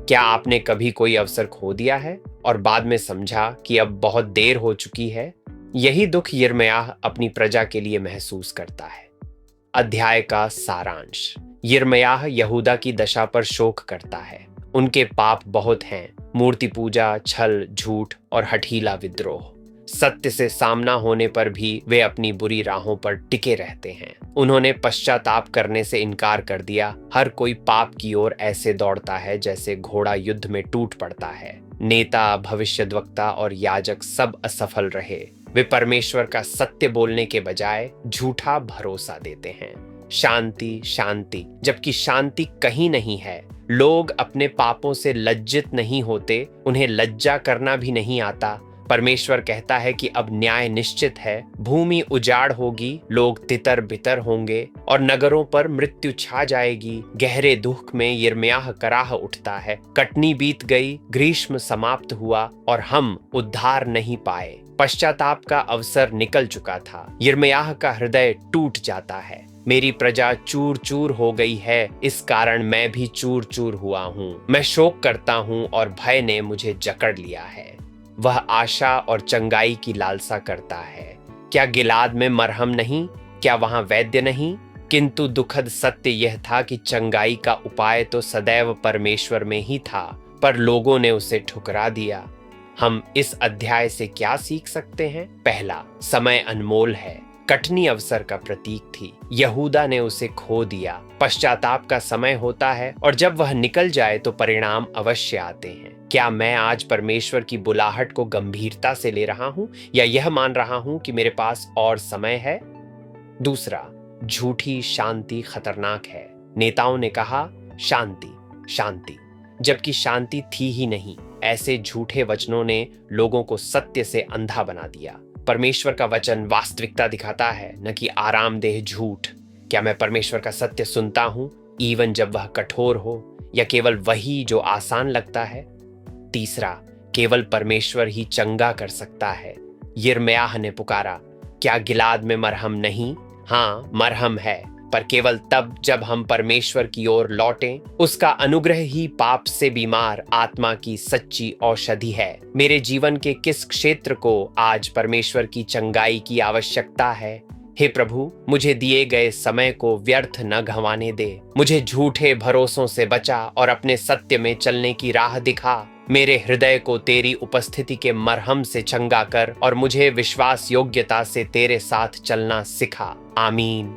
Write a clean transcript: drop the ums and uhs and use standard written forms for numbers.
क्या आपने कभी कोई अवसर खो दिया है और बाद में समझा कि अब बहुत देर हो चुकी है? यही दुख यिर्मयाह अपनी प्रजा के लिए महसूस करता है। अध्याय का सारांश। यिर्मयाह यहूदा की दशा पर शोक करता है। उनके पाप बहुत हैं, मूर्ति पूजा, छल, झूठ और हठीला विद्रोह। सत्य से सामना होने पर भी वे अपनी बुरी राहों पर टिके रहते हैं। उन्होंने पश्चाताप करने से इनकार कर दिया। हर कोई पाप की ओर ऐसे दौड़ता है जैसे घोड़ा युद्ध में टूट पड़ता है। नेता, भविष्यद्वक्ता और याजक सब असफल रहे। वे परमेश्वर का सत्य बोलने के बजाय झूठा भरोसा देते हैं। शांति शांति, जबकि शांति कहीं नहीं है। लोग अपने पापों से लज्जित नहीं होते, उन्हें लज्जा करना भी नहीं आता। परमेश्वर कहता है कि अब न्याय निश्चित है। भूमि उजाड़ होगी, लोग तितर बितर होंगे और नगरों पर मृत्यु छा जाएगी। गहरे दुख में यिर्मयाह कराह उठता है। कटनी बीत गई, ग्रीष्म समाप्त हुआ और हम उद्धार नहीं पाए। पश्चाताप का अवसर निकल चुका था। यिर्मयाह का हृदय टूट जाता है। मेरी प्रजा चूर चूर हो गई है, इस कारण मैं भी चूर चूर हुआ हूँ। मैं शोक करता हूँ और भय ने मुझे जकड़ लिया है। वह आशा और चंगाई की लालसा करता है। क्या गिलाद में मरहम नहीं? क्या वहां वैद्य नहीं? किंतु दुखद सत्य यह था कि चंगाई का उपाय तो सदैव परमेश्वर में ही था, पर लोगों ने उसे ठुकरा दिया। हम इस अध्याय से क्या सीख सकते हैं? पहला, समय अनमोल है। कटनी अवसर का प्रतीक थी। यहूदा ने उसे खो दिया। पश्चाताप का समय होता है और जब वह निकल जाए तो परिणाम अवश्य आते हैं। क्या मैं आज परमेश्वर की बुलाहट को गंभीरता से ले रहा हूं या यह मान रहा हूं कि मेरे पास और समय है? दूसरा, झूठी शांति खतरनाक है। नेताओं ने कहा शांति शांति, जबकि शांति थी ही नहीं। ऐसे झूठे वचनों ने लोगों को सत्य से अंधा बना दिया। परमेश्वर का वचन वास्तविकता दिखाता है, न कि आरामदेह झूठ। क्या मैं परमेश्वर का सत्य सुनता हूं, ईवन जब वह कठोर हो, या केवल वही जो आसान लगता है? तीसरा, केवल परमेश्वर ही चंगा कर सकता है। यिर्मयाह ने पुकारा, क्या गिलाद में मरहम नहीं? हाँ, मरहम है, पर केवल तब जब हम परमेश्वर की ओर लौटें। उसका अनुग्रह ही पाप से बीमार आत्मा की सच्ची औषधि है। मेरे जीवन के किस क्षेत्र को आज परमेश्वर की चंगाई की आवश्यकता है? हे प्रभु, मुझे दिए गए समय को व्यर्थ न गंवाने दे। मुझे झूठे भरोसों से बचा और अपने सत्य में चलने की राह दिखा। मेरे हृदय को तेरी उपस्थिति के मरहम से चंगा कर और मुझे विश्वास योग्यता से तेरे साथ चलना सिखा। आमीन।